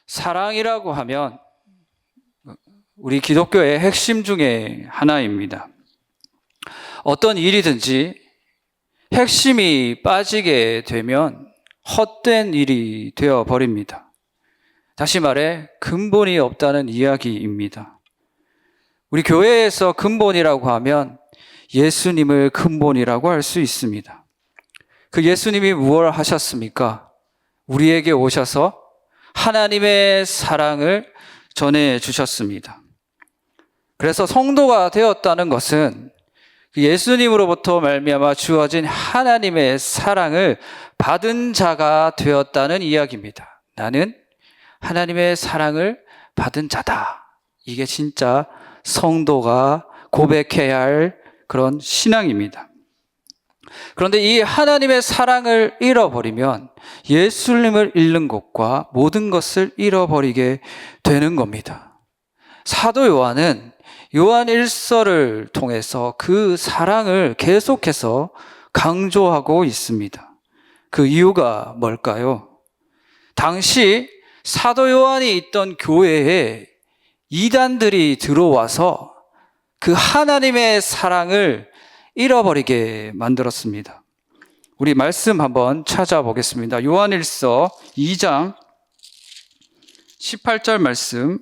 사랑이라고 하면 우리 기독교의 핵심 중에 하나입니다. 어떤 일이든지 핵심이 빠지게 되면 헛된 일이 되어버립니다. 다시 말해 근본이 없다는 이야기입니다. 우리 교회에서 근본이라고 하면 예수님을 근본이라고 할 수 있습니다. 그 예수님이 무엇을 하셨습니까? 우리에게 오셔서 하나님의 사랑을 전해주셨습니다. 그래서 성도가 되었다는 것은 예수님으로부터 말미암아 주어진 하나님의 사랑을 받은 자가 되었다는 이야기입니다. 나는 하나님의 사랑을 받은 자다. 이게 진짜 성도가 고백해야 할 그런 신앙입니다. 그런데 이 하나님의 사랑을 잃어버리면 예수님을 잃는 것과 모든 것을 잃어버리게 되는 겁니다. 사도 요한은 요한 1서를 통해서 그 사랑을 계속해서 강조하고 있습니다. 그 이유가 뭘까요? 당시 사도 요한이 있던 교회에 이단들이 들어와서 그 하나님의 사랑을 잃어버리게 만들었습니다. 우리 말씀 한번 찾아보겠습니다. 요한 1서 2장 18절 말씀,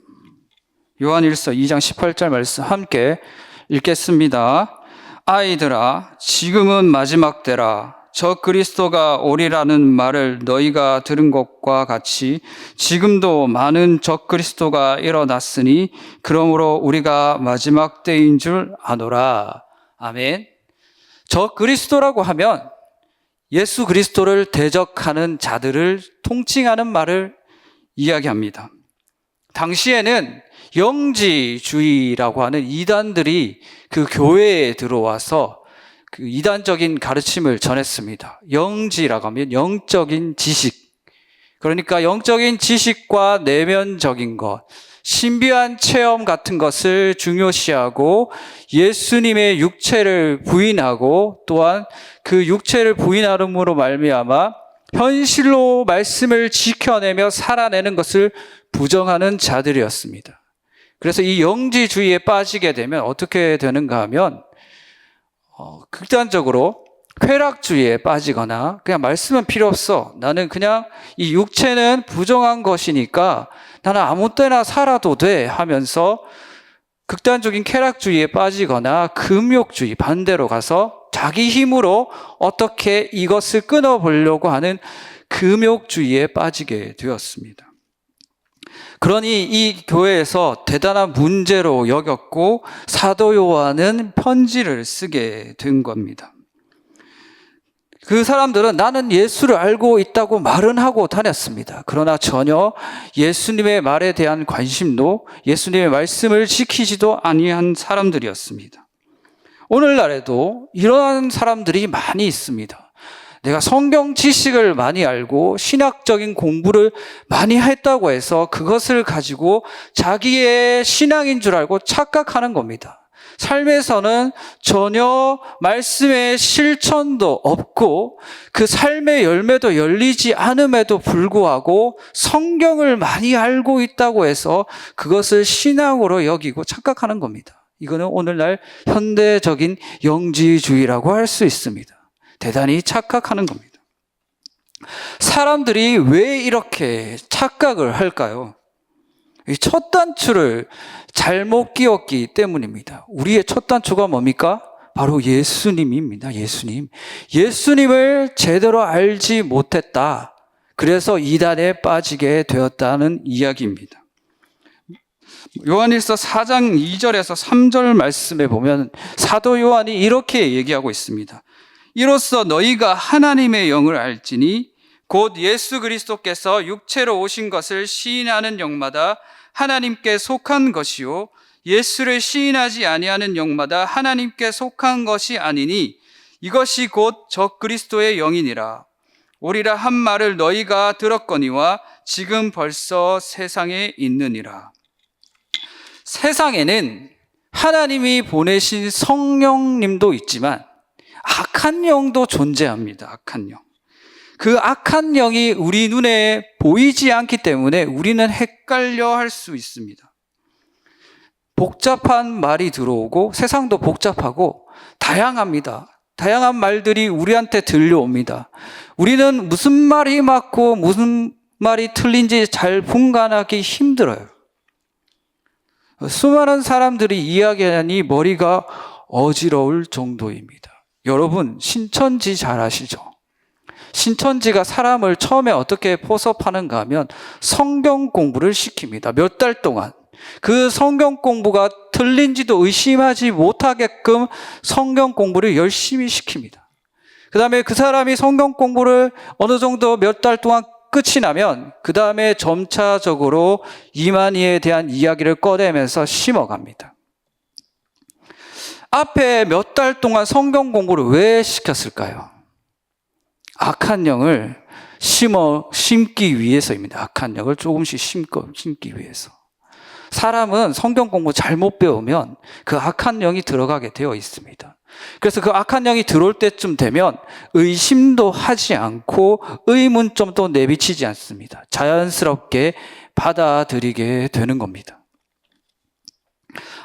요한 1서 2장 18절 말씀 함께 읽겠습니다. 아이들아, 지금은 마지막 때라. 저 그리스도가 오리라는 말을 너희가 들은 것과 같이 지금도 많은 저 그리스도가 일어났으니 그러므로 우리가 마지막 때인 줄 아노라. 아멘. 저 그리스도라고 하면 예수 그리스도를 대적하는 자들을 통칭하는 말을 이야기합니다. 당시에는 영지주의라고 하는 이단들이 그 교회에 들어와서 그 이단적인 가르침을 전했습니다. 영지라고 하면 영적인 지식. 그러니까 영적인 지식과 내면적인 것, 신비한 체험 같은 것을 중요시하고 예수님의 육체를 부인하고 또한 그 육체를 부인함으로 말미암아 현실로 말씀을 지켜내며 살아내는 것을 부정하는 자들이었습니다. 그래서 이 영지주의에 빠지게 되면 어떻게 되는가 하면 극단적으로 쾌락주의에 빠지거나 그냥 말씀은 필요 없어. 나는 그냥 이 육체는 부정한 것이니까 나는 아무 때나 살아도 돼 하면서 극단적인 쾌락주의에 빠지거나 금욕주의 반대로 가서 자기 힘으로 어떻게 이것을 끊어보려고 하는 금욕주의에 빠지게 되었습니다. 그러니 이 교회에서 대단한 문제로 여겼고 사도 요한은 편지를 쓰게 된 겁니다. 그 사람들은 나는 예수를 알고 있다고 말은 하고 다녔습니다. 그러나 전혀 예수님의 말에 대한 관심도 예수님의 말씀을 지키지도 아니한 사람들이었습니다. 오늘날에도 이러한 사람들이 많이 있습니다. 내가 성경 지식을 많이 알고 신학적인 공부를 많이 했다고 해서 그것을 가지고 자기의 신앙인 줄 알고 착각하는 겁니다. 삶에서는 전혀 말씀의 실천도 없고 그 삶의 열매도 열리지 않음에도 불구하고 성경을 많이 알고 있다고 해서 그것을 신앙으로 여기고 착각하는 겁니다. 이거는 오늘날 현대적인 영지주의라고 할 수 있습니다. 대단히 착각하는 겁니다. 사람들이 왜 이렇게 착각을 할까요? 이 첫 단추를 잘못 끼웠기 때문입니다. 우리의 첫 단추가 뭡니까? 바로 예수님입니다. 예수님을 제대로 알지 못했다. 그래서 이단에 빠지게 되었다는 이야기입니다. 요한일서 4장 2절에서 3절 말씀에 보면 사도 요한이 이렇게 얘기하고 있습니다. 이로써 너희가 하나님의 영을 알지니 곧 예수 그리스도께서 육체로 오신 것을 시인하는 영마다 하나님께 속한 것이요 예수를 시인하지 아니하는 영마다 하나님께 속한 것이 아니니 이것이 곧 적 그리스도의 영이니라. 오리라 한 말을 너희가 들었거니와 지금 벌써 세상에 있느니라. 세상에는 하나님이 보내신 성령님도 있지만 악한 영도 존재합니다. 악한 영. 그 악한 영이 우리 눈에 보이지 않기 때문에 우리는 헷갈려 할 수 있습니다. 복잡한 말이 들어오고 세상도 복잡하고 다양합니다. 다양한 말들이 우리한테 들려옵니다. 우리는 무슨 말이 맞고 무슨 말이 틀린지 잘 분간하기 힘들어요. 수많은 사람들이 이야기하니 머리가 어지러울 정도입니다. 여러분, 신천지 잘 아시죠? 신천지가 사람을 처음에 어떻게 포섭하는가 하면 성경 공부를 시킵니다. 몇 달 동안. 그 성경 공부가 틀린지도 의심하지 못하게끔 성경 공부를 열심히 시킵니다. 그 다음에 그 사람이 성경 공부를 어느 정도 몇 달 동안 끝이 나면 그 다음에 점차적으로 이만희에 대한 이야기를 꺼내면서 심어갑니다. 앞에 몇 달 동안 성경 공부를 왜 시켰을까요? 악한 영을 심기 위해서입니다. 악한 영을 조금씩 심기 위해서. 사람은 성경 공부 잘못 배우면 그 악한 영이 들어가게 되어 있습니다. 그래서 그 악한 영이 들어올 때쯤 되면 의심도 하지 않고 의문점도 내비치지 않습니다. 자연스럽게 받아들이게 되는 겁니다.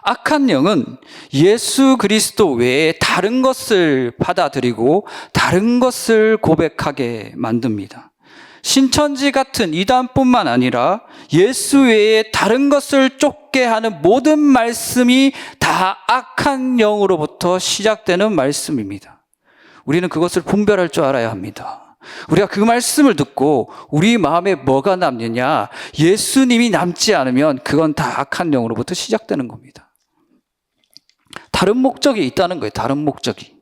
악한 영은 예수 그리스도 외에 다른 것을 받아들이고 다른 것을 고백하게 만듭니다. 신천지 같은 이단뿐만 아니라 예수 외에 다른 것을 쫓게 하는 모든 말씀이 다 악한 영으로부터 시작되는 말씀입니다. 우리는 그것을 분별할 줄 알아야 합니다. 우리가 그 말씀을 듣고 우리 마음에 뭐가 남느냐, 예수님이 남지 않으면 그건 다 악한 영으로부터 시작되는 겁니다. 다른 목적이 있다는 거예요. 다른 목적이.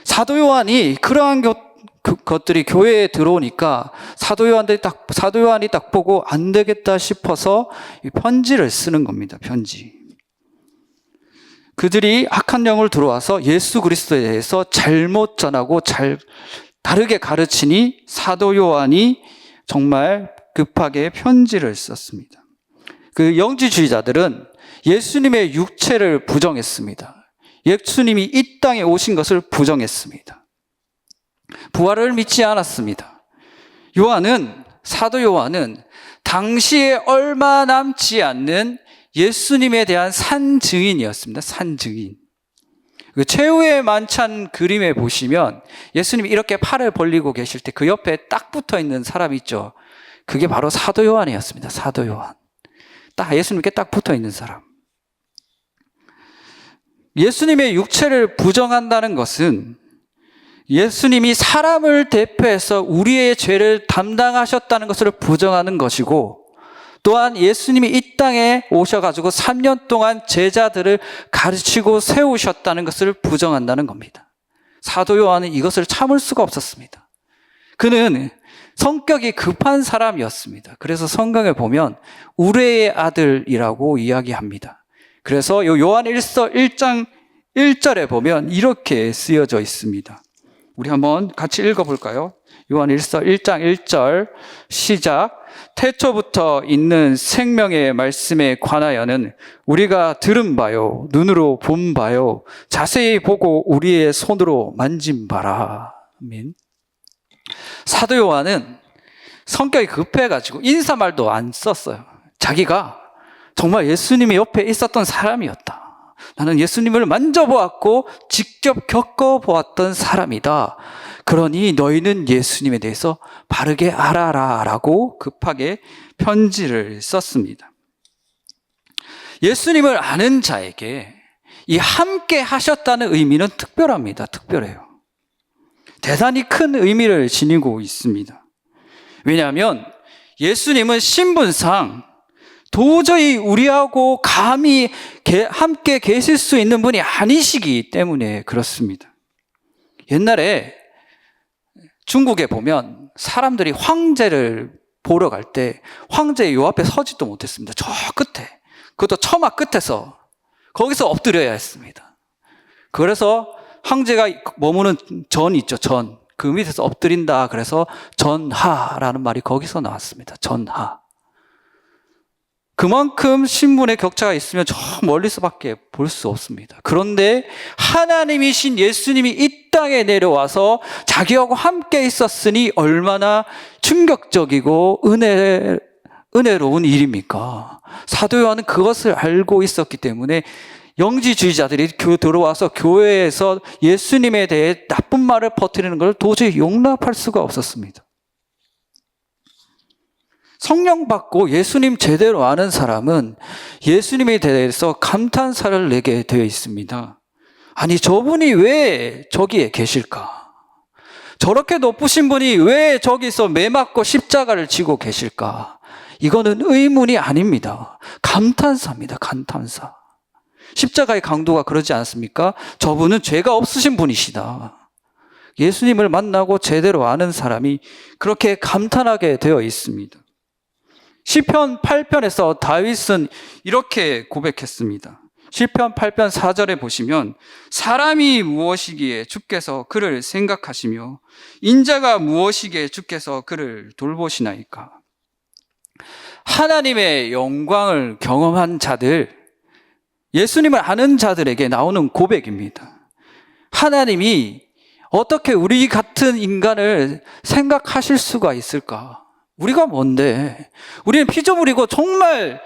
사도 요한이 그러한 것들이 교회에 들어오니까 사도 요한이 딱 보고 안 되겠다 싶어서 편지를 쓰는 겁니다. 편지. 그들이 악한 영을 들어와서 예수 그리스도에 대해서 잘못 전하고 다르게 가르치니 사도 요한이 정말 급하게 편지를 썼습니다. 그 영지주의자들은 예수님의 육체를 부정했습니다. 예수님이 이 땅에 오신 것을 부정했습니다. 부활을 믿지 않았습니다. 사도 요한은 당시에 얼마 남지 않는 예수님에 대한 산증인이었습니다. 산증인. 그 최후의 만찬 그림에 보시면 예수님이 이렇게 팔을 벌리고 계실 때 그 옆에 딱 붙어 있는 사람 있죠. 그게 바로 사도 요한이었습니다. 사도 요한. 딱 예수님께 딱 붙어 있는 사람. 예수님의 육체를 부정한다는 것은 예수님이 사람을 대표해서 우리의 죄를 담당하셨다는 것을 부정하는 것이고, 또한 예수님이 이 땅에 오셔가지고 3년 동안 제자들을 가르치고 세우셨다는 것을 부정한다는 겁니다. 사도 요한은 이것을 참을 수가 없었습니다. 그는 성격이 급한 사람이었습니다. 그래서 성경에 보면 우레의 아들이라고 이야기합니다. 그래서 요한일서 1장 1절에 보면 이렇게 쓰여져 있습니다. 우리 한번 같이 읽어볼까요? 요한일서 1장 1절 시작. 태초부터 있는 생명의 말씀에 관하여는 우리가 들은 바요, 눈으로 본 바요, 자세히 보고 우리의 손으로 만진 바라. 아멘. 사도 요한은 성격이 급해가지고 인사말도 안 썼어요. 자기가 정말 예수님의 옆에 있었던 사람이었다. 나는 예수님을 만져보았고 직접 겪어보았던 사람이다. 그러니 너희는 예수님에 대해서 바르게 알아라 라고 급하게 편지를 썼습니다. 예수님을 아는 자에게 이 함께 하셨다는 의미는 특별합니다. 특별해요. 대단히 큰 의미를 지니고 있습니다. 왜냐하면 예수님은 신분상 도저히 우리하고 감히 함께 계실 수 있는 분이 아니시기 때문에 그렇습니다. 옛날에 중국에 보면 사람들이 황제를 보러 갈 때 황제의 요 앞에 서지도 못했습니다. 저 끝에, 그것도 처마 끝에서 거기서 엎드려야 했습니다. 그래서 황제가 머무는 전 있죠. 전. 그 밑에서 엎드린다. 그래서 전하라는 말이 거기서 나왔습니다. 전하. 그만큼 신분의 격차가 있으면 저 멀리서밖에 볼 수 없습니다. 그런데 하나님이신 예수님이 이 땅에 내려와서 자기하고 함께 있었으니 얼마나 충격적이고 은혜로운 일입니까? 사도 요한은 그것을 알고 있었기 때문에 영지주의자들이 들어와서 교회에서 예수님에 대해 나쁜 말을 퍼뜨리는 걸 도저히 용납할 수가 없었습니다. 성령 받고 예수님 제대로 아는 사람은 예수님에 대해서 감탄사를 내게 되어 있습니다. 아니, 저분이 왜 저기에 계실까? 저렇게 높으신 분이 왜 저기서 매 맞고 십자가를 지고 계실까? 이거는 의문이 아닙니다. 감탄사입니다. 감탄사. 십자가의 강도가 그러지 않습니까? 저분은 죄가 없으신 분이시다. 예수님을 만나고 제대로 아는 사람이 그렇게 감탄하게 되어 있습니다. 시편 8편에서 다윗은 이렇게 고백했습니다. 시편 8편 4절에 보시면 사람이 무엇이기에 주께서 그를 생각하시며 인자가 무엇이기에 주께서 그를 돌보시나이까. 하나님의 영광을 경험한 자들, 예수님을 아는 자들에게 나오는 고백입니다. 하나님이 어떻게 우리 같은 인간을 생각하실 수가 있을까? 우리가 뭔데? 우리는 피조물이고 정말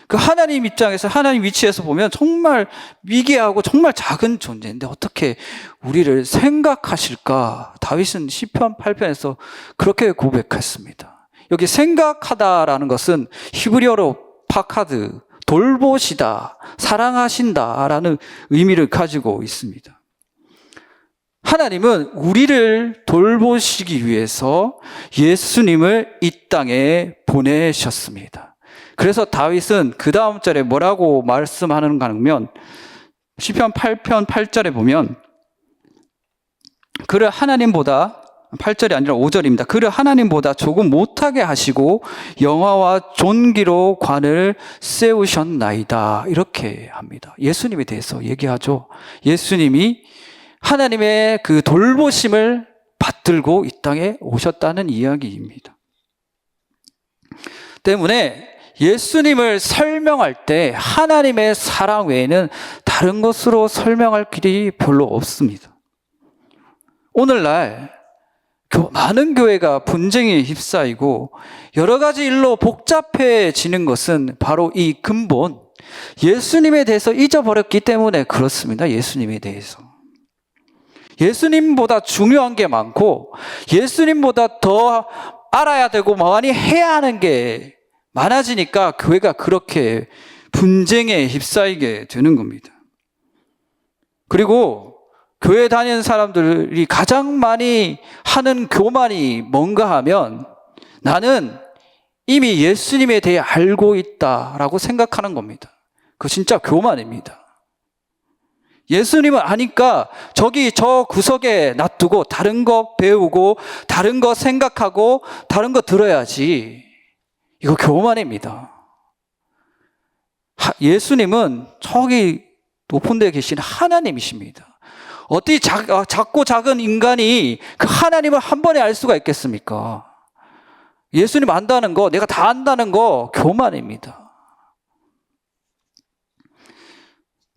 그 하나님 입장에서, 하나님 위치에서 보면 정말 미개하고 정말 작은 존재인데 어떻게 우리를 생각하실까? 다윗은 시편 8편에서 그렇게 고백했습니다. 여기 생각하다라는 것은 히브리어로 파카드, 돌보시다, 사랑하신다라는 의미를 가지고 있습니다. 하나님은 우리를 돌보시기 위해서 예수님을 이 땅에 보내셨습니다. 그래서 다윗은 그 다음 절에 뭐라고 말씀하는가 하면 시편 8편 8절에 보면 그를 하나님보다, 8절이 아니라 5절입니다. 그를 하나님보다 조금 못하게 하시고 영화와 존귀로 관을 세우셨나이다. 이렇게 합니다. 예수님에 대해서 얘기하죠. 예수님이 하나님의 그 돌보심을 받들고 이 땅에 오셨다는 이야기입니다. 때문에 예수님을 설명할 때 하나님의 사랑 외에는 다른 것으로 설명할 길이 별로 없습니다. 오늘날 많은 교회가 분쟁에 휩싸이고 여러 가지 일로 복잡해지는 것은 바로 이 근본, 예수님에 대해서 잊어버렸기 때문에 그렇습니다. 예수님에 대해서. 예수님보다 중요한 게 많고 예수님보다 더 알아야 되고 많이 해야 하는 게 많아지니까 교회가 그렇게 분쟁에 휩싸이게 되는 겁니다. 그리고 교회 다니는 사람들이 가장 많이 하는 교만이 뭔가 하면 나는 이미 예수님에 대해 알고 있다라고 생각하는 겁니다. 그거 진짜 교만입니다. 예수님을 아니까 저기 저 구석에 놔두고 다른 거 배우고 다른 거 생각하고 다른 거 들어야지. 이거 교만입니다. 예수님은 저기 높은 데 계신 하나님이십니다. 어떻게 작고 작은 인간이 그 하나님을 한 번에 알 수가 있겠습니까? 예수님 안다는 거, 내가 다 안다는 거 교만입니다.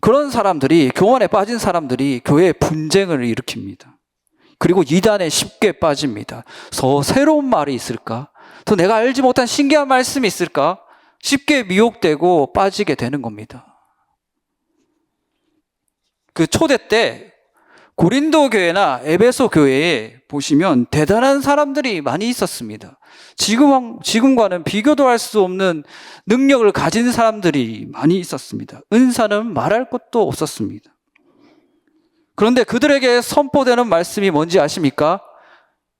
그런 사람들이, 교만에 빠진 사람들이 교회에 분쟁을 일으킵니다. 그리고 이단에 쉽게 빠집니다. 더 새로운 말이 있을까? 더 내가 알지 못한 신기한 말씀이 있을까? 쉽게 미혹되고 빠지게 되는 겁니다. 그 초대 때 고린도 교회나 에베소 교회에 보시면 대단한 사람들이 많이 있었습니다. 지금과는 비교도 할 수 없는 능력을 가진 사람들이 많이 있었습니다. 은사는 말할 것도 없었습니다. 그런데 그들에게 선포되는 말씀이 뭔지 아십니까?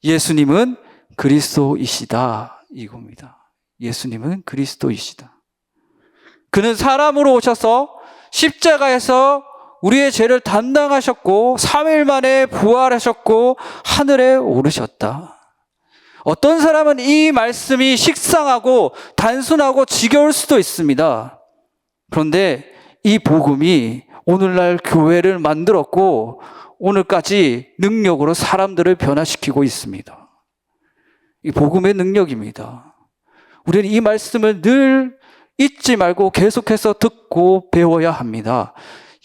예수님은 그리스도이시다, 이겁니다. 예수님은 그리스도이시다. 그는 사람으로 오셔서 십자가에서 우리의 죄를 담당하셨고 3일 만에 부활하셨고 하늘에 오르셨다. 어떤 사람은 이 말씀이 식상하고 단순하고 지겨울 수도 있습니다. 그런데 이 복음이 오늘날 교회를 만들었고 오늘까지 능력으로 사람들을 변화시키고 있습니다. 이 복음의 능력입니다. 우리는 이 말씀을 늘 잊지 말고 계속해서 듣고 배워야 합니다.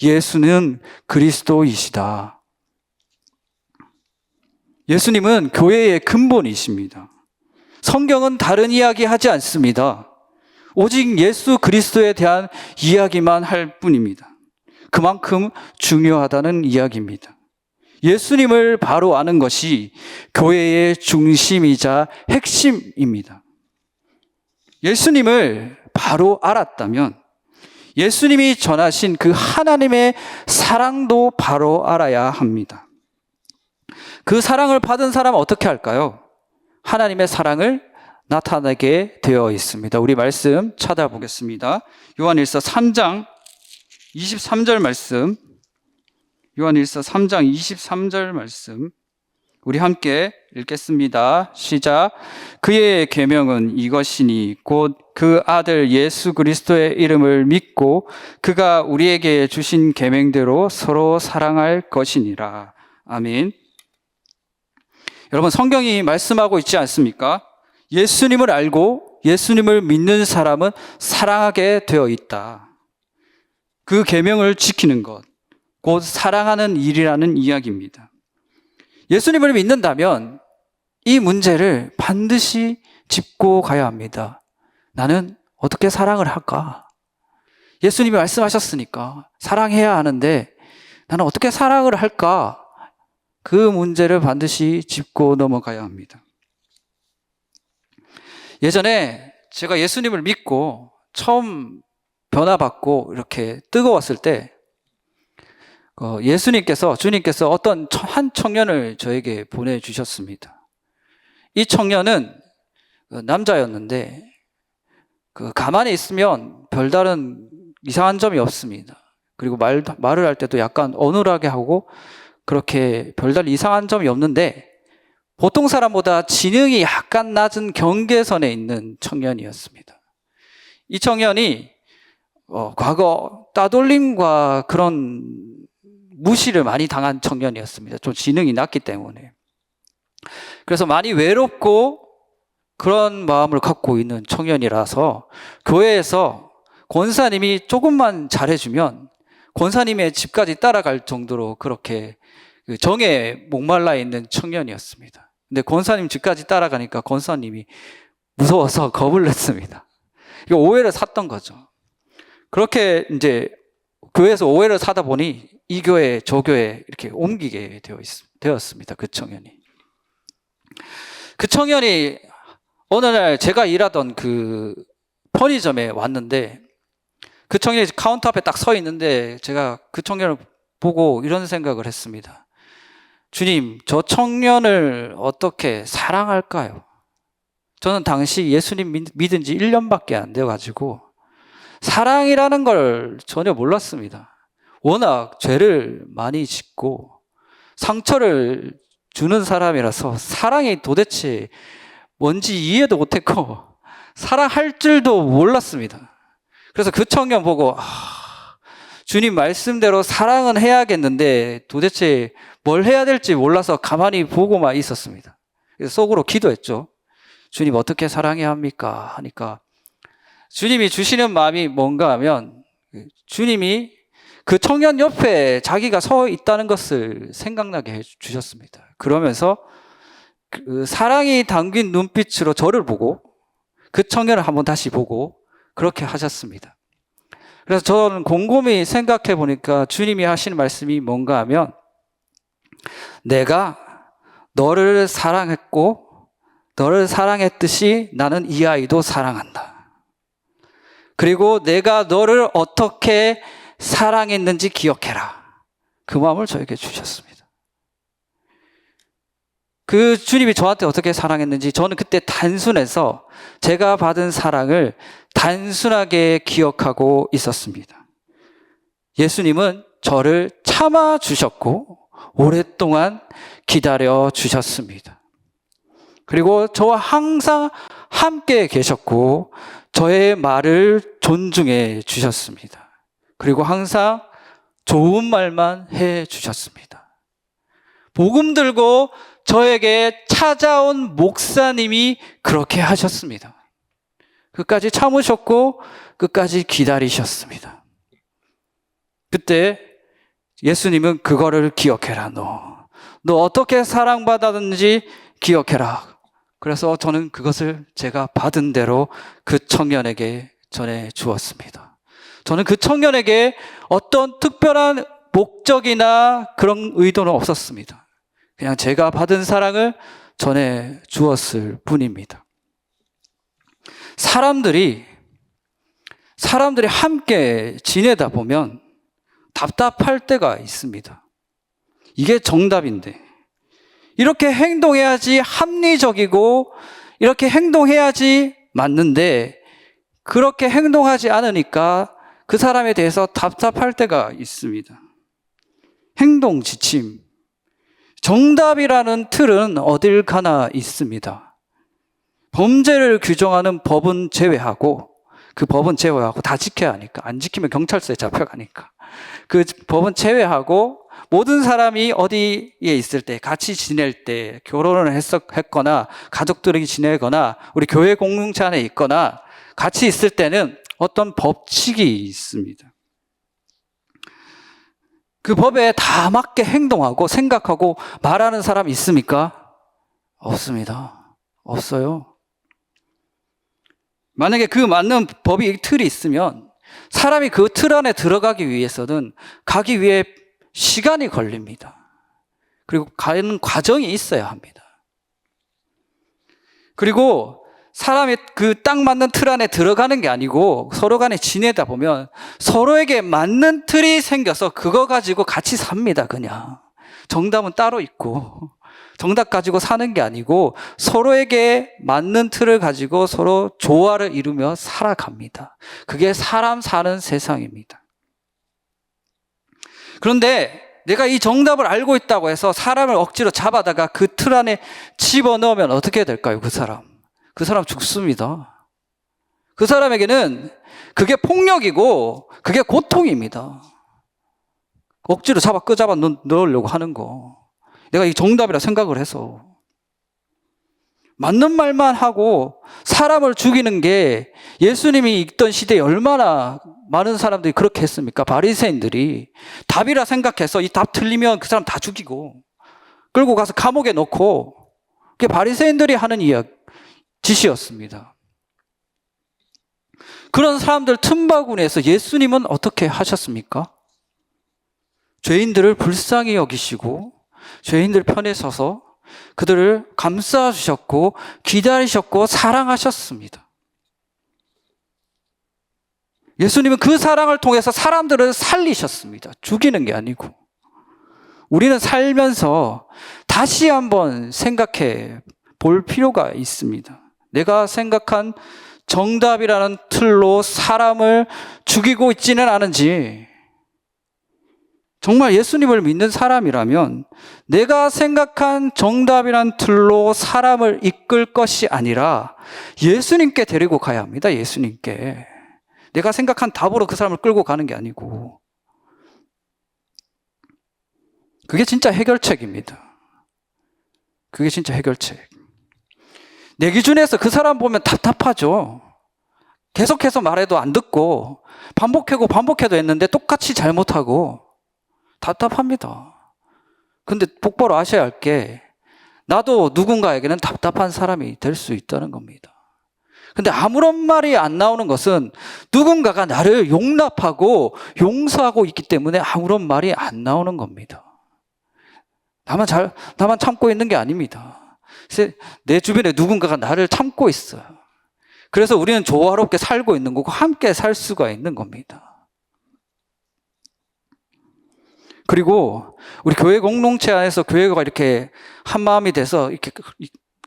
예수는 그리스도이시다. 예수님은 교회의 근본이십니다. 성경은 다른 이야기 하지 않습니다. 오직 예수 그리스도에 대한 이야기만 할 뿐입니다. 그만큼 중요하다는 이야기입니다. 예수님을 바로 아는 것이 교회의 중심이자 핵심입니다. 예수님을 바로 알았다면 예수님이 전하신 그 하나님의 사랑도 바로 알아야 합니다. 그 사랑을 받은 사람은 어떻게 할까요? 하나님의 사랑을 나타내게 되어 있습니다. 우리 말씀 찾아보겠습니다. 요한일서 3장 23절 말씀, 요한일서 3장 23절 말씀 우리 함께 읽겠습니다. 시작. 그의 계명은 이것이니 곧 그 아들 예수 그리스도의 이름을 믿고 그가 우리에게 주신 계명대로 서로 사랑할 것이니라. 아멘. 여러분, 성경이 말씀하고 있지 않습니까? 예수님을 알고 예수님을 믿는 사람은 사랑하게 되어 있다. 그 계명을 지키는 것, 곧 사랑하는 일이라는 이야기입니다. 예수님을 믿는다면 이 문제를 반드시 짚고 가야 합니다. 나는 어떻게 사랑을 할까? 예수님이 말씀하셨으니까 사랑해야 하는데 나는 어떻게 사랑을 할까? 그 문제를 반드시 짚고 넘어가야 합니다. 예전에 제가 예수님을 믿고 처음 변화받고 이렇게 뜨거웠을 때 주님께서 어떤 한 청년을 저에게 보내주셨습니다. 이 청년은 남자였는데 가만히 있으면 별다른 이상한 점이 없습니다. 그리고 말을 할 때도 약간 어눌하게 하고 그렇게 별다른 이상한 점이 없는데 보통 사람보다 지능이 약간 낮은 경계선에 있는 청년이었습니다. 이 청년이 과거 따돌림과 그런 무시를 많이 당한 청년이었습니다. 좀 지능이 낮기 때문에. 그래서 많이 외롭고 그런 마음을 갖고 있는 청년이라서 교회에서 권사님이 조금만 잘해주면 권사님의 집까지 따라갈 정도로 그렇게 정에 목말라 있는 청년이었습니다. 근데 권사님 집까지 따라가니까 권사님이 무서워서 겁을 냈습니다. 오해를 샀던 거죠. 그렇게 이제 교회에서 오해를 사다 보니 이 교회, 저 교회 이렇게 옮기게 되었습니다. 그 청년이 어느 날 제가 일하던 그 편의점에 왔는데 그 청년이 카운터 앞에 딱 서 있는데 제가 그 청년을 보고 이런 생각을 했습니다. 주님, 저 청년을 어떻게 사랑할까요? 저는 당시 예수님 믿은 지 1년밖에 안 돼가지고 사랑이라는 걸 전혀 몰랐습니다. 워낙 죄를 많이 짓고 상처를 주는 사람이라서 사랑이 도대체 뭔지 이해도 못했고 사랑할 줄도 몰랐습니다. 그래서 그 청년 보고 주님 말씀대로 사랑은 해야겠는데 도대체 뭘 해야 될지 몰라서 가만히 보고만 있었습니다. 그래서 속으로 기도했죠. 주님 어떻게 사랑해야 합니까? 하니까 주님이 주시는 마음이 뭔가 하면 주님이 그 청년 옆에 자기가 서 있다는 것을 생각나게 해주셨습니다. 그러면서 그 사랑이 담긴 눈빛으로 저를 보고 그 청년을 한번 다시 보고 그렇게 하셨습니다. 그래서 저는 곰곰이 생각해 보니까 주님이 하시는 말씀이 뭔가 하면 내가 너를 사랑했고 너를 사랑했듯이 나는 이 아이도 사랑한다. 그리고 내가 너를 어떻게 사랑했는지 기억해라. 그 마음을 저에게 주셨습니다. 그 주님이 저한테 어떻게 사랑했는지 저는 그때 단순해서 제가 받은 사랑을 단순하게 기억하고 있었습니다. 예수님은 저를 참아주셨고 오랫동안 기다려주셨습니다. 그리고 저와 항상 함께 계셨고 저의 말을 존중해 주셨습니다. 그리고 항상 좋은 말만 해 주셨습니다. 복음 들고 저에게 찾아온 목사님이 그렇게 하셨습니다. 끝까지 참으셨고 끝까지 기다리셨습니다. 그때 예수님은 그거를 기억해라. 너 어떻게 사랑받았는지 기억해라. 그래서 저는 그것을 제가 받은 대로 그 청년에게 전해 주었습니다. 저는 그 청년에게 어떤 특별한 목적이나 그런 의도는 없었습니다. 그냥 제가 받은 사랑을 전해 주었을 뿐입니다. 사람들이 함께 지내다 보면 답답할 때가 있습니다. 이게 정답인데, 이렇게 행동해야지 합리적이고 이렇게 행동해야지 맞는데 그렇게 행동하지 않으니까 그 사람에 대해서 답답할 때가 있습니다. 행동 지침. 정답이라는 틀은 어딜 가나 있습니다. 범죄를 규정하는 법은 제외하고, 그 법은 제외하고 다 지켜야 하니까, 안 지키면 경찰서에 잡혀가니까 그 법은 제외하고, 모든 사람이 어디에 있을 때, 같이 지낼 때, 결혼을 했거나 가족들이 지내거나 우리 교회 공동체 안에 있거나 같이 있을 때는 어떤 법칙이 있습니다. 그 법에 다 맞게 행동하고 생각하고 말하는 사람 있습니까? 없습니다. 없어요. 만약에 그 맞는 법이 틀이 있으면 사람이 그 틀 안에 들어가기 위해서는 가기 위해 시간이 걸립니다. 그리고 가는 과정이 있어야 합니다. 그리고 사람이 그 딱 맞는 틀 안에 들어가는 게 아니고 서로 간에 지내다 보면 서로에게 맞는 틀이 생겨서 그거 가지고 같이 삽니다. 그냥 정답은 따로 있고 정답 가지고 사는 게 아니고 서로에게 맞는 틀을 가지고 서로 조화를 이루며 살아갑니다. 그게 사람 사는 세상입니다. 그런데 내가 이 정답을 알고 있다고 해서 사람을 억지로 잡아다가 그 틀 안에 집어넣으면 어떻게 될까요? 그 사람 죽습니다. 그 사람에게는 그게 폭력이고 그게 고통입니다. 억지로 끄잡아 넣으려고 하는 거. 내가 이 정답이라 생각을 해서. 맞는 말만 하고 사람을 죽이는 게 예수님이 있던 시대에 얼마나 많은 사람들이 그렇게 했습니까? 바리새인들이 답이라 생각해서 이 답 틀리면 그 사람 다 죽이고 끌고 가서 감옥에 넣고, 그게 바리새인들이 하는 짓이었습니다. 그런 사람들 틈바구니에서 예수님은 어떻게 하셨습니까? 죄인들을 불쌍히 여기시고 죄인들 편에 서서 그들을 감싸 주셨고 기다리셨고 사랑하셨습니다. 예수님은 그 사랑을 통해서 사람들을 살리셨습니다. 죽이는 게 아니고. 우리는 살면서 다시 한번 생각해 볼 필요가 있습니다. 내가 생각한 정답이라는 틀로 사람을 죽이고 있지는 않은지, 정말 예수님을 믿는 사람이라면 내가 생각한 정답이란 틀로 사람을 이끌 것이 아니라 예수님께 데리고 가야 합니다. 예수님께. 내가 생각한 답으로 그 사람을 끌고 가는 게 아니고. 그게 진짜 해결책입니다. 그게 진짜 해결책. 내 기준에서 그 사람 보면 답답하죠. 계속해서 말해도 안 듣고 반복해도 했는데 똑같이 잘못하고 답답합니다. 근데 똑바로 아셔야 할 게, 나도 누군가에게는 답답한 사람이 될 수 있다는 겁니다. 근데 아무런 말이 안 나오는 것은 누군가가 나를 용납하고 용서하고 있기 때문에 아무런 말이 안 나오는 겁니다. 나만 참고 있는 게 아닙니다. 내 주변에 누군가가 나를 참고 있어요. 그래서 우리는 조화롭게 살고 있는 거고 함께 살 수가 있는 겁니다. 그리고 우리 교회 공동체 안에서 교회가 이렇게 한 마음이 돼서 이렇게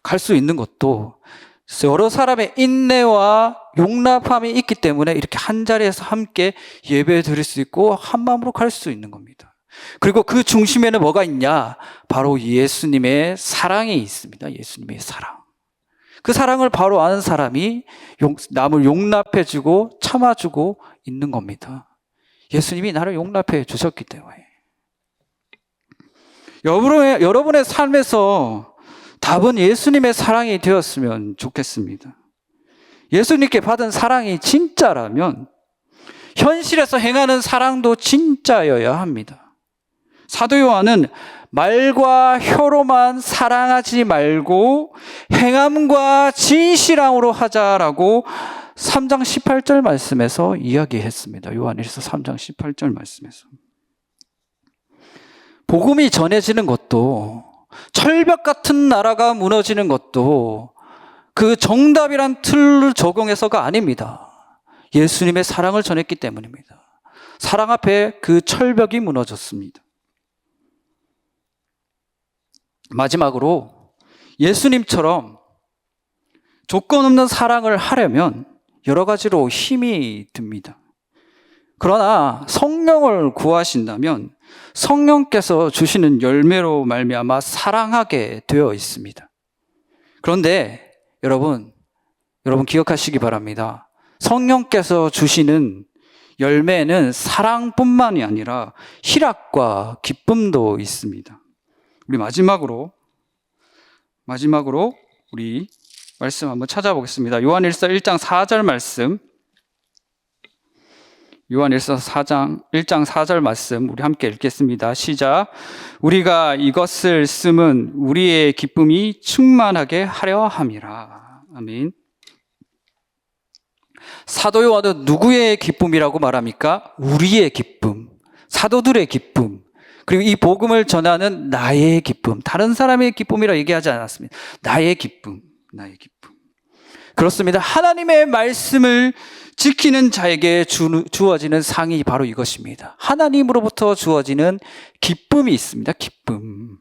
갈 수 있는 것도 여러 사람의 인내와 용납함이 있기 때문에 이렇게 한 자리에서 함께 예배 드릴 수 있고 한 마음으로 갈 수 있는 겁니다. 그리고 그 중심에는 뭐가 있냐? 바로 예수님의 사랑이 있습니다. 예수님의 사랑. 그 사랑을 바로 아는 사람이 남을 용납해주고 참아주고 있는 겁니다. 예수님이 나를 용납해 주셨기 때문에. 여러분의 삶에서 답은 예수님의 사랑이 되었으면 좋겠습니다. 예수님께 받은 사랑이 진짜라면 현실에서 행하는 사랑도 진짜여야 합니다. 사도 요한은 말과 혀로만 사랑하지 말고 행함과 진실함으로 하자라고 3장 18절 말씀에서 이야기했습니다. 요한일서 3장 18절 말씀에서. 복음이 전해지는 것도, 철벽 같은 나라가 무너지는 것도 그 정답이란 틀을 적용해서가 아닙니다. 예수님의 사랑을 전했기 때문입니다. 사랑 앞에 그 철벽이 무너졌습니다. 마지막으로 예수님처럼 조건 없는 사랑을 하려면 여러 가지로 힘이 듭니다. 그러나 성령을 구하신다면 성령께서 주시는 열매로 말미암아 사랑하게 되어 있습니다. 그런데 여러분 기억하시기 바랍니다. 성령께서 주시는 열매는 사랑뿐만이 아니라 희락과 기쁨도 있습니다. 우리 마지막으로 우리 말씀 한번 찾아보겠습니다. 요한일서 1장 4절 말씀. 요한일서 1장 4절 말씀 우리 함께 읽겠습니다. 시작. 우리가 이것을 쓰면 우리의 기쁨이 충만하게 하려 함이라. 아멘. 사도 요한은 누구의 기쁨이라고 말합니까? 우리의 기쁨, 사도들의 기쁨, 그리고 이 복음을 전하는 나의 기쁨, 다른 사람의 기쁨이라 얘기하지 않았습니다. 나의 기쁨. 그렇습니다. 하나님의 말씀을 지키는 자에게 주어지는 상이 바로 이것입니다. 하나님으로부터 주어지는 기쁨이 있습니다. 기쁨.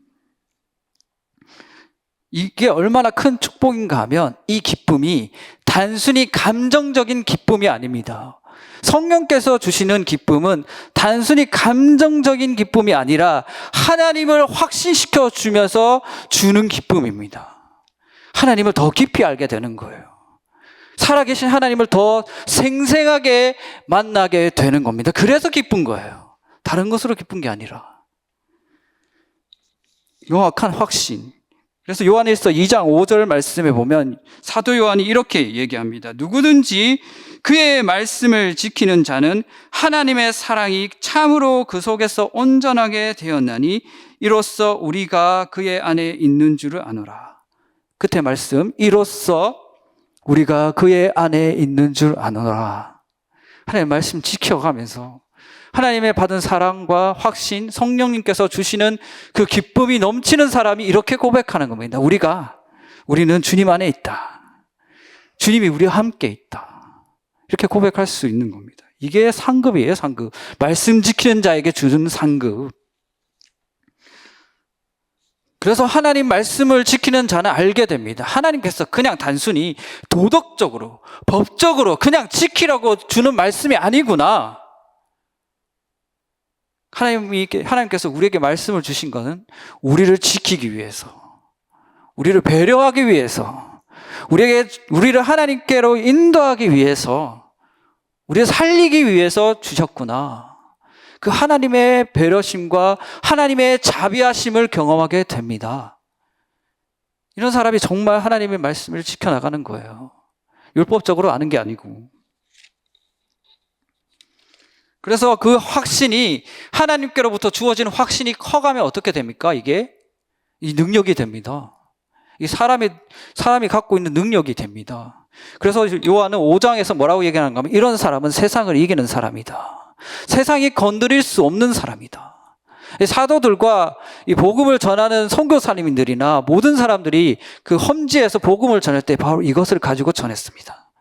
이게 얼마나 큰 축복인가 하면 이 기쁨이 단순히 감정적인 기쁨이 아닙니다. 성령께서 주시는 기쁨은 단순히 감정적인 기쁨이 아니라 하나님을 확신시켜 주면서 주는 기쁨입니다. 하나님을 더 깊이 알게 되는 거예요. 살아계신 하나님을 더 생생하게 만나게 되는 겁니다. 그래서 기쁜 거예요. 다른 것으로 기쁜 게 아니라. 명확한 확신. 그래서 요한일서 2장 5절 말씀에 보면 사도 요한이 이렇게 얘기합니다. 누구든지 그의 말씀을 지키는 자는 하나님의 사랑이 참으로 그 속에서 온전하게 되었나니 이로써 우리가 그의 안에 있는 줄을 아노라. 끝에 말씀, 이로써 우리가 그의 안에 있는 줄 아노라. 하나님의 말씀 지켜가면서 하나님의 받은 사랑과 확신, 성령님께서 주시는 그 기쁨이 넘치는 사람이 이렇게 고백하는 겁니다. 우리는 주님 안에 있다. 주님이 우리와 함께 있다. 이렇게 고백할 수 있는 겁니다. 이게 상급이에요, 상급. 말씀 지키는 자에게 주는 상급. 그래서 하나님 말씀을 지키는 자는 알게 됩니다. 하나님께서 그냥 단순히 도덕적으로, 법적으로 그냥 지키라고 주는 말씀이 아니구나. 하나님께서 우리에게 말씀을 주신 것은 우리를 지키기 위해서, 우리를 배려하기 위해서, 우리를 하나님께로 인도하기 위해서, 우리를 살리기 위해서 주셨구나. 그 하나님의 배려심과 하나님의 자비하심을 경험하게 됩니다. 이런 사람이 정말 하나님의 말씀을 지켜나가는 거예요. 율법적으로 아는 게 아니고. 그래서 그 확신이 하나님께로부터 주어지는 확신이 커가면 어떻게 됩니까? 이게 이 능력이 됩니다. 이 사람이 갖고 있는 능력이 됩니다. 그래서 요한은 5장에서 뭐라고 얘기하는가 하면 이런 사람은 세상을 이기는 사람이다. 세상이 건드릴 수 없는 사람이다. 사도들과 이 복음을 전하는 선교사님들이나 모든 사람들이 그 험지에서 복음을 전할 때 바로 이것을 가지고 전했습니다.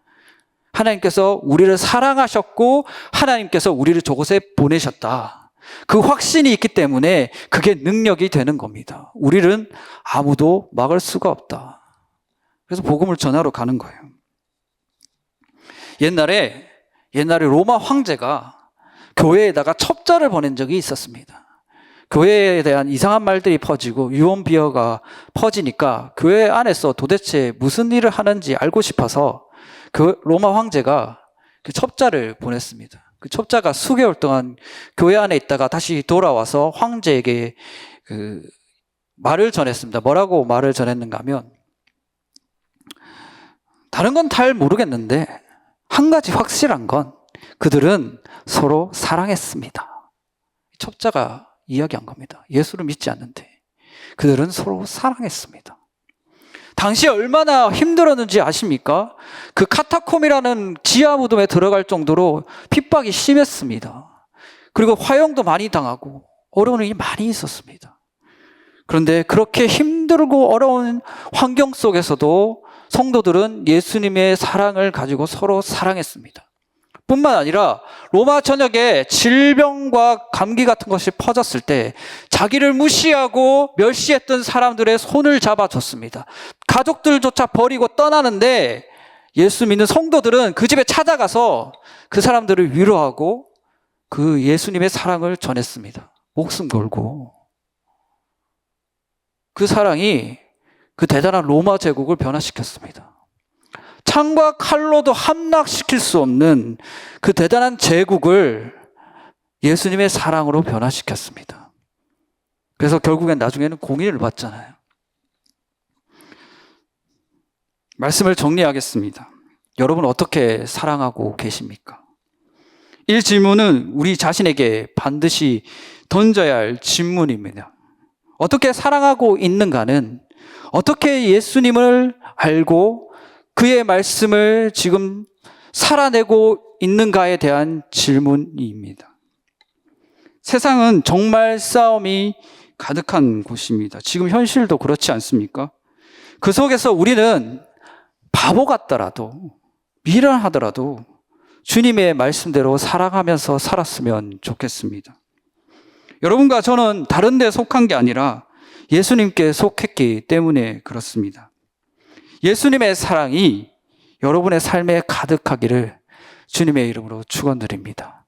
하나님께서 우리를 사랑하셨고 하나님께서 우리를 저곳에 보내셨다. 그 확신이 있기 때문에 그게 능력이 되는 겁니다. 우리는 아무도 막을 수가 없다. 그래서 복음을 전하러 가는 거예요. 옛날에 로마 황제가 교회에다가 첩자를 보낸 적이 있었습니다. 교회에 대한 이상한 말들이 퍼지고 유언비어가 퍼지니까 교회 안에서 도대체 무슨 일을 하는지 알고 싶어서 그 로마 황제가 그 첩자를 보냈습니다. 그 첩자가 수개월 동안 교회 안에 있다가 다시 돌아와서 황제에게 그 말을 전했습니다. 뭐라고 말을 전했는가 하면 다른 건 잘 모르겠는데 한 가지 확실한 건 그들은 서로 사랑했습니다. 첩자가 이야기한 겁니다. 예수를 믿지 않는데 그들은 서로 사랑했습니다. 당시에 얼마나 힘들었는지 아십니까? 그 카타콤이라는 지하 무덤에 들어갈 정도로 핍박이 심했습니다. 그리고 화형도 많이 당하고 어려운 일이 많이 있었습니다. 그런데 그렇게 힘들고 어려운 환경 속에서도 성도들은 예수님의 사랑을 가지고 서로 사랑했습니다. 뿐만 아니라 로마 전역에 질병과 감기 같은 것이 퍼졌을 때 자기를 무시하고 멸시했던 사람들의 손을 잡아줬습니다. 가족들조차 버리고 떠나는데 예수 믿는 성도들은 그 집에 찾아가서 그 사람들을 위로하고 그 예수님의 사랑을 전했습니다. 목숨 걸고. 그 사랑이 그 대단한 로마 제국을 변화시켰습니다. 창과 칼로도 함락시킬 수 없는 그 대단한 제국을 예수님의 사랑으로 변화시켰습니다. 그래서 결국엔 나중에는 공의를 받잖아요. 말씀을 정리하겠습니다. 여러분 어떻게 사랑하고 계십니까? 이 질문은 우리 자신에게 반드시 던져야 할 질문입니다. 어떻게 사랑하고 있는가는 어떻게 예수님을 알고 그의 말씀을 지금 살아내고 있는가에 대한 질문입니다. 세상은 정말 싸움이 가득한 곳입니다. 지금 현실도 그렇지 않습니까? 그 속에서 우리는 바보 같더라도 미련하더라도 주님의 말씀대로 살아가면서 살았으면 좋겠습니다. 여러분과 저는 다른 데 속한 게 아니라 예수님께 속했기 때문에 그렇습니다. 예수님의 사랑이 여러분의 삶에 가득하기를 주님의 이름으로 축원드립니다.